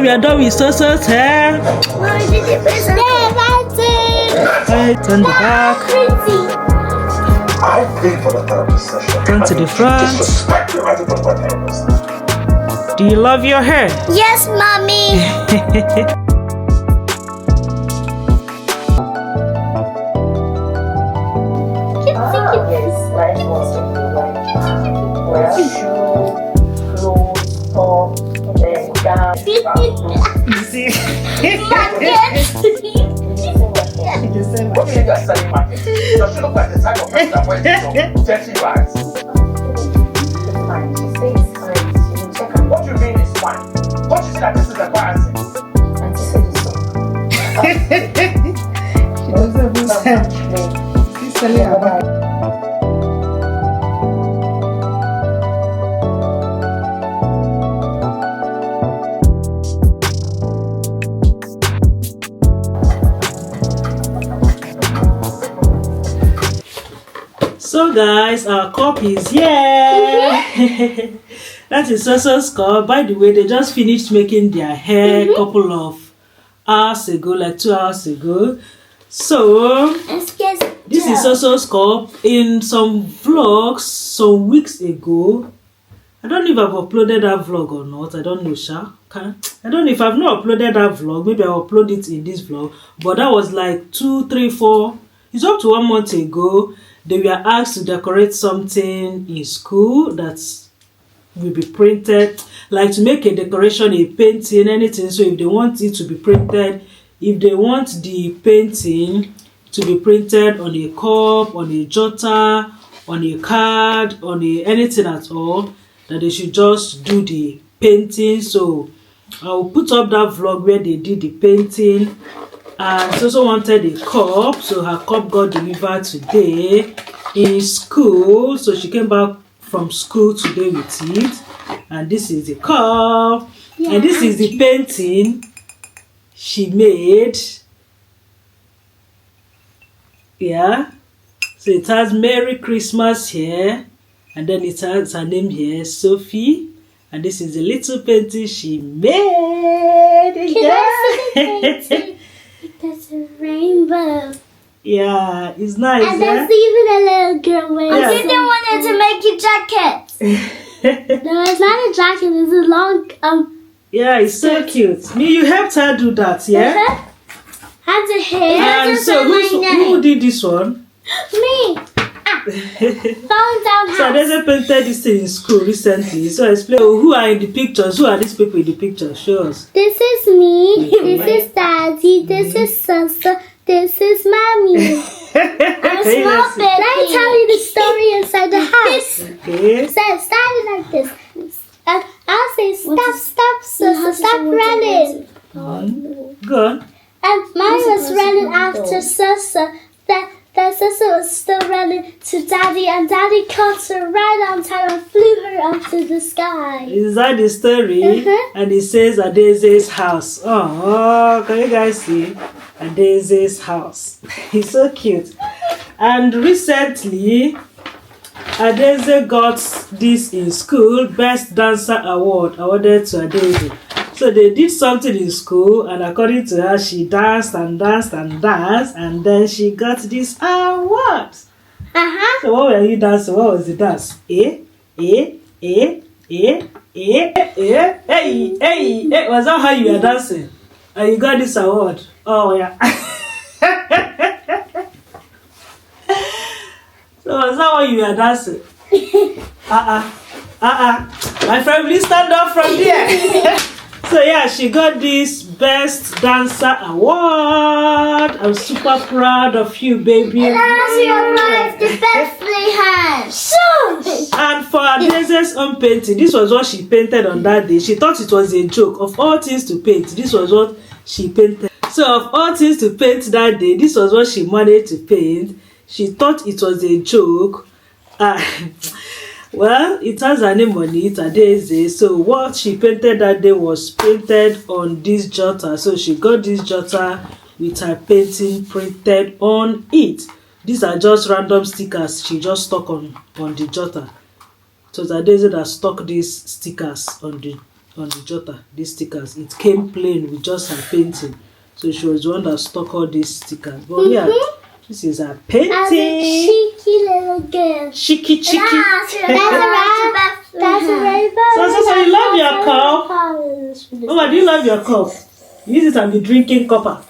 we are done with Soso's hair. Mommy, did you press on? Yeah, that's it. Right, turn the back. I paid for the therapist session. Turn to the front. Do you love your hair? Yes, Mommy. Yes, life was wear shoes, clothes, top, then down. You see? What do you think you're selling market? Does she look like the type of person that wears some dirty rags? It's fine. She says it's fine. She will check out. What do you mean it's fine? Don't you see that this is embarrassing? And she said it's so. She doesn't even sell. She's selling her back. So guys, our cup is here. That is Soso's cup. By the way, they just finished making their hair a couple of hours ago, like 2 hours ago. So this is Soso's cup. In some vlogs some weeks ago, I don't know if I've uploaded that vlog or not. I don't know, Sha. I don't know if I've not uploaded that vlog. Maybe I'll upload it in this vlog. But that was like 2, 3, 4. It's up to 1 month ago. They were asked to decorate something in school that will be printed, like to make a decoration, a painting, anything. So if they want it to be printed, if they want the painting to be printed on a cup, on a jotter, on a card, on a anything at all, that they should just do the painting. So I'll put up that vlog where they did the painting. And she also wanted a cup, so her cup got delivered today in school. So she came back from school today with it. And this is the cup. Yeah. And this is the painting she made. Yeah. So it has Merry Christmas here. And then it has her name here, Sophie. And this is the little painting she made. There's a rainbow. Yeah, it's nice. And there's even a little girl wearing. Yeah. I didn't want it to make a jacket. No, it's not a jacket. It's a long Yeah, it's so cute. Me, you helped her do that, yeah. Has a hair. And so who did this one? Me. Falling down house. So Adeze painted this thing in school recently. So explain who are in the pictures. Who are these people in the picture? Show us. This is me. This is Daddy. This is Soso. This is Mommy. I'm a small baby. Let me tell you the story inside the house. Okay. So it started like this. And I'll say stop, Soso, stop running. Go on. And Mommy was running after Soso. Then Soso was still running to Daddy, and Daddy caught her right on time and flew her up to the sky. Is that the story? And it says Adeze's house. Oh, can you guys see? Adeze's house. He's so cute. And recently, Adeze got this in school, Best Dancer Award, awarded to Adeze. So they did something in school, and according to her, she danced and danced and danced, and then she got this award. So what were you dancing? What was the dance? Hey. Was that how you were dancing? And you got this award? Oh yeah. So was that why you were dancing? My friend, please stand up from there. So yeah, she got this Best Dancer Award. I'm super proud of you, baby. That's your life, the best they had. Shush! And for Adeze's own painting, this was what she painted on that day. She thought it was a joke. Of all things to paint, this was what she painted. So of all things to paint that day, this was what she managed to paint. She thought it was a joke. Well, it has her name on it, Adeze. So what she painted that day was painted on this jotter. So she got this jotter with her painting printed on it. These are just random stickers she just stuck on the jotter. So it's Adeze that stuck these stickers on the on the jotter, these stickers. It came plain with just her painting. So she was the one that stuck all these stickers. But yeah, this is her painting. As a cheeky little girl. Cheeky. That's a rainbow. So you love your cup? Mama, do you love your cup? You use it and be drinking copper.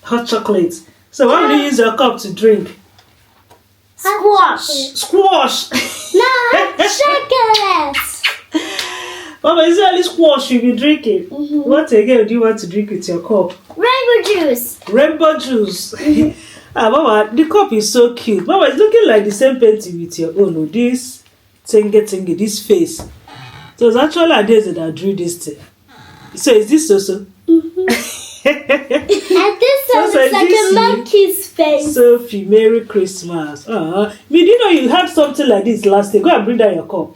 Hot chocolate. So why do you use your cup to drink? Squash. No, chocolate. Mama, is it only squash you'll be drinking? What again do you want to drink with your cup? Rainbow juice. Rainbow juice. Mama, the cup is so cute. Mama, it's looking like the same painting with your own. Oh, this tingy, this face. So it's actually Adeze that drew this thing. So is this so? And this one looks like a monkey's face. Sophie, Merry Christmas. Me, do you know you had something like this last year? Go and bring down your cup.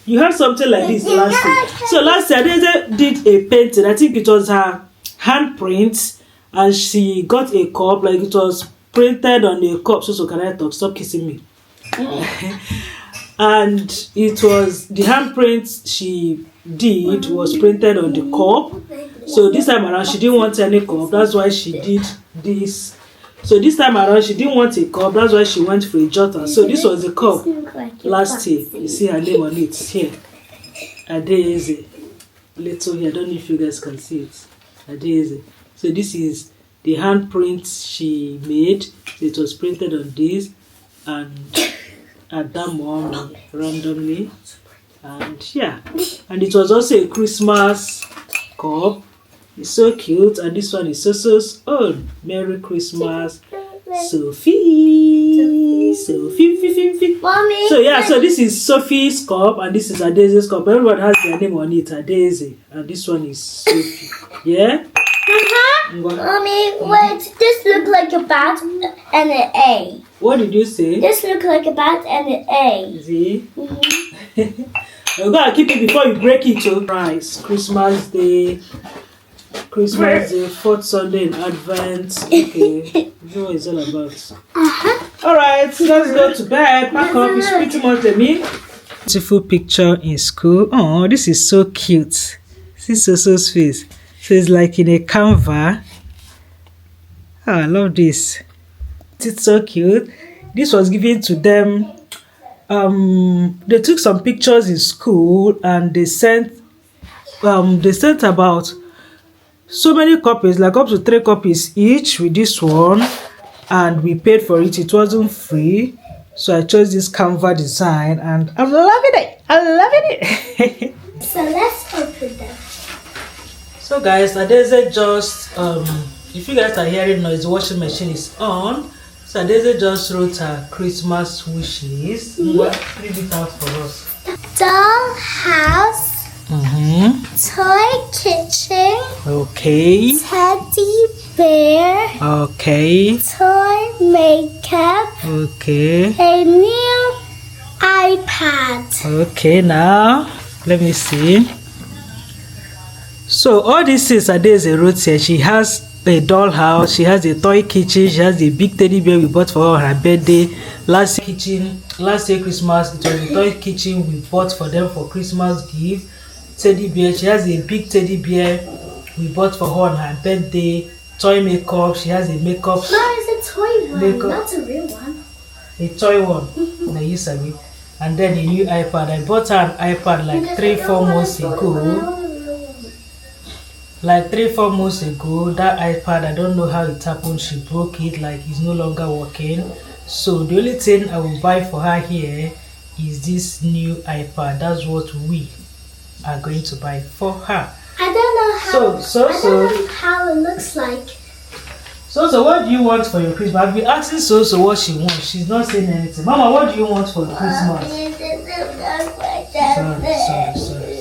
You had something like this last year. So last year, Adeze did a painting. I think it was her handprint. And she got a cup, like it was printed on a cup. So can I talk? Stop kissing me. And it was the handprint she did was printed on the cup. So this time around she didn't want any cup. That's why she did this. So this time around she didn't want a cup. That's why she went for a jotter. So this was the cup last year. You see her name on it here. Adeze. Little here. I don't know if you guys can see it. Adeze. So this is the handprint she made. It was printed on this and at that moment randomly. And yeah, and it was also a Christmas cup. It's so cute, and this one is Soso's own. Merry Christmas, Sophie. Sophie. Mommy. So yeah, so this is Sophie's cup and this is Adeze's cup. Everyone has their name on it, Adeze, and this one is Sophie. Yeah. Mommy, wait, this looks like a bat and an A. What did you say? This looks like a bat and an A. See? You're gonna keep it before you break it. Oh, nice. Christmas Day, 4th Sunday in Advent. Okay, you know what it's all about. Alright, so let's go to bed. Pack up, it's pretty much the me. Beautiful picture in school. Oh, this is so cute. See Soso's face. So it's like in a canvas. Oh, I love this. It's so cute. This was given to them. They took some pictures in school and they sent about so many copies, like up to 3 copies each with this one, and we paid for it. It wasn't free, so I chose this canvas design and I'm loving it. So let's open them. So guys, Adeze just if you guys are hearing noise, the washing machine is on. So Adeze just wrote her Christmas wish list. Read it out for us. Doll house. Toy kitchen. Okay. Teddy bear. Okay. Toy makeup. Okay. A new iPad. Okay, now let me see. So all this is Adeze wrote here. She has a doll house, she has a toy kitchen, she has a big teddy bear we bought for her birthday. Last year Christmas, it was a toy kitchen we bought for them for Christmas gift. Teddy bear, she has a big teddy bear we bought for her on her birthday. Toy makeup, she has a makeup. No, it's a toy one, makeup. not a real one. A toy one. Now you sabi. And then a new iPad. I bought her an iPad like 3-4 months ago. Like 3-4 months ago, that iPad, I don't know how it happened. She broke it, like it's no longer working. So the only thing I will buy for her here is this new iPad. That's what we are going to buy for her. I don't know how. I don't know how it looks like. So what do you want for your Christmas? I've been asking so what she wants. She's not saying anything. Mama, what do you want for Christmas? Sorry.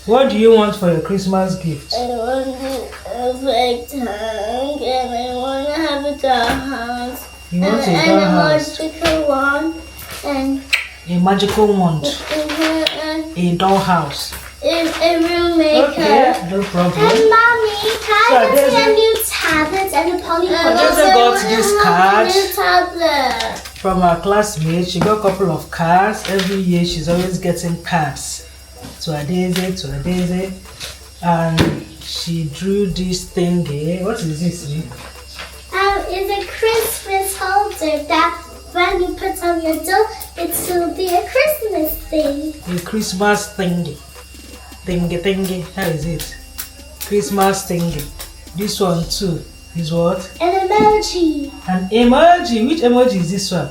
What do you want for your Christmas gift? I want a big tank and I want to have a dollhouse. You want a dollhouse? And a magical wand. A dollhouse. A room maker. Okay, no problem. And mommy, can I get a new tablet and a polygon? Adeze got this card new tablet from her classmate. She got a couple of cards. Every year she's always getting cards to a daisy, and she drew this thingy. What is this? It's a Christmas holder that when you put on your door, it will be a Christmas thing. A Christmas thingy. Thingy. How is it? Christmas thingy. This one too is what? An emoji. An emoji. Which emoji is this one?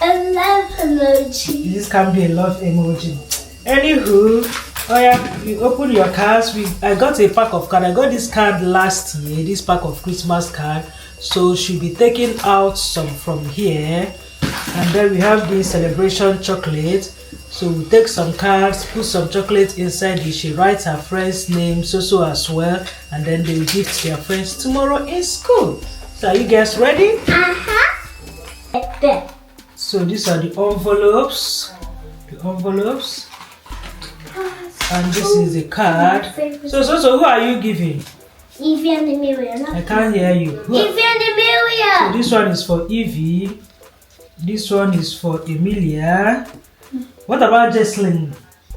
A love emoji. This can be a love emoji. Anywho, oh yeah, you open your cards. I got a pack of cards. I got this card last year. This pack of Christmas card. So she'll be taking out some from here, and then we have the celebration chocolate. So we take some cards, put some chocolate inside it. She writes her friend's name so as well, and then they will give to their friends tomorrow in school. So are you guys ready? Like that. So these are the envelopes. And this is the card. So who are you giving? Evie and Emilia. I can't hear you. Evie and Emilia. So this one is for Evie. This one is for Emilia. What about Jesslyn?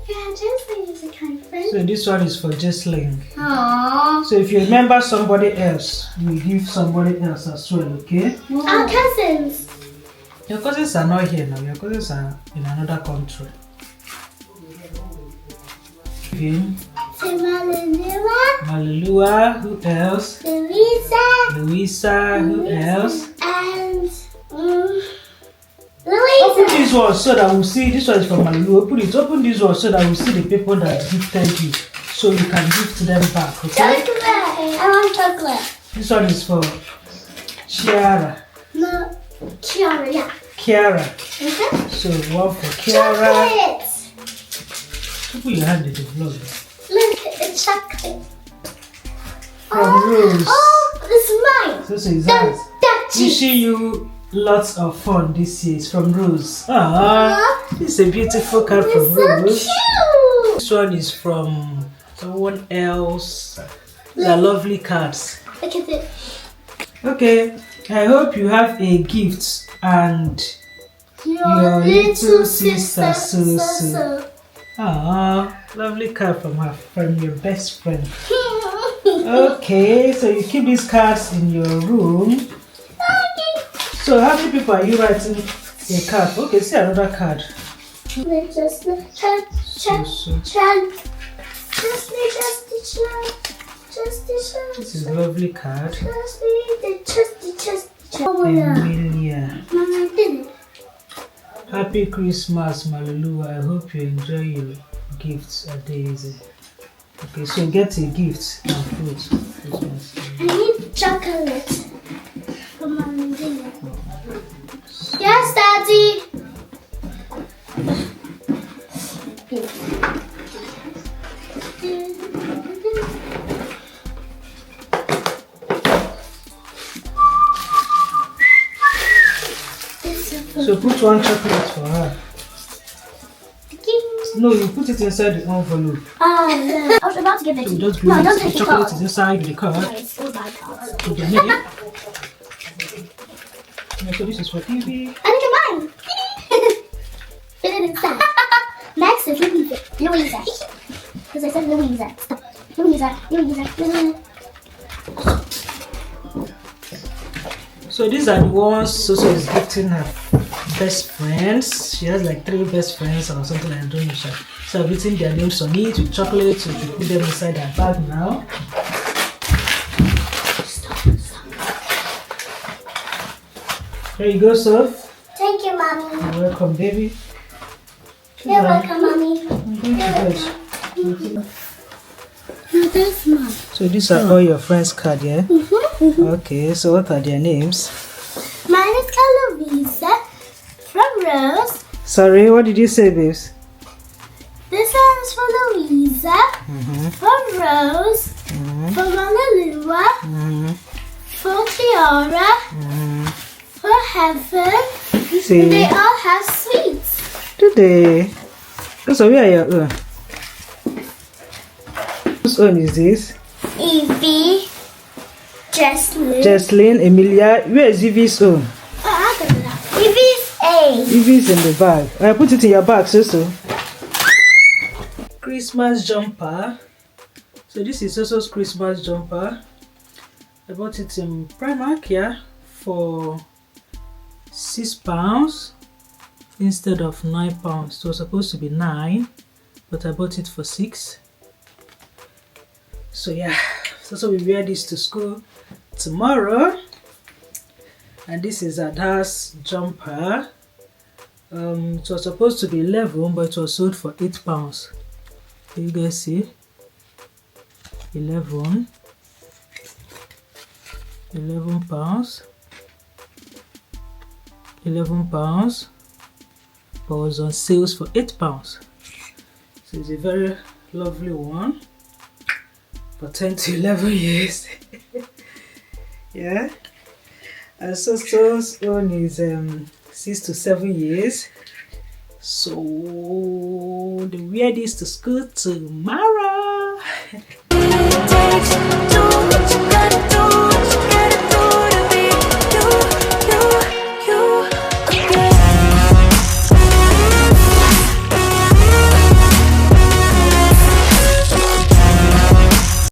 Yeah, Jesslyn is a kind friend. So this one is for Jesslyn. Aww. So if you remember somebody else, you give somebody else as well, okay? Our cousins. Your cousins are not here now. Your cousins are in another country. To Malilua. Malilua, who else? Louisa, who else? And Open Louisa. this one so that we'll see. This one is from Malilua. Open this one so that we'll see the people that gifted you. So you can give to them back, okay? Chocolate. I want chocolate. This one is for Chiara. No, Chiara, yeah. Kiara. Okay. So one for Kiara. Chocolate. Put your hand in the vlog. Look, it's chocolate. From Rose. Oh, this is mine. So is that. That's Wishing you lots of fun this year. It's from Rose. Ah, this is a beautiful card from so Rose. cute. This one is from someone else. These are lovely cards. Look at it. Okay, I hope you have a gift and Your little sister, Susu. Ah, lovely card from your best friend. Okay, so you keep these cards in your room. So how many people are you writing a card? Okay, see another card. Just This is a lovely card. Oh, Emilia. Mama did it. Happy Christmas, Malilua. I hope you enjoy your gifts at Daisy. Okay, so get a gift and fruit. Christmas. I need chocolate from Mama did it. Yes, Daddy. So put one chocolate for her. No, you put it inside the envelope. Oh, no. I was about to give it to So you. just No, bring don't the take the chocolate card. is inside the card. It's all my cards. Put your name. Yeah, so this is for Evie. And look at mine. Fit it inside. Next is Louisa. Because I said Louisa. Stop. Louisa. So these are the ones Soso is gifting her best friends. She has like 3 best friends or something like that. So I've written their names on it with chocolate, so you put them inside her bag now. There you go, Soph. Thank you, Mommy. You're welcome, baby. You're welcome, Mommy. Thank you. No, that's mine. So these are all your friends' cards, yeah? Okay, so what are their names? Mine is called Louisa from Rose. Sorry, what did you say, babes? This one is for Louisa from Rose, for Malilua, for Tiara, for Heaven. See, They all have sweets. today. So where are your own? Whose own is this? Evie, Jesslyn. Jesslyn, Emilia. Where is Evie's own? Oh, I got it out. Evie's A. Evie's in the bag. I put it in your bag, so. Christmas jumper. So this is also Christmas jumper. I bought it in Primark, yeah, for £6 instead of £9. It was supposed to be 9, but I bought it for 6. So yeah, so we wear this to school tomorrow. And this is a house jumper. It was supposed to be 11, but it was sold for £8. Can you guys see? 11 pounds. 11 pounds, but was on sales for £8. So it's a very lovely one for 10 to 11 years. Yeah. And Soso's own is 6 to 7 years. So they wear this to school tomorrow.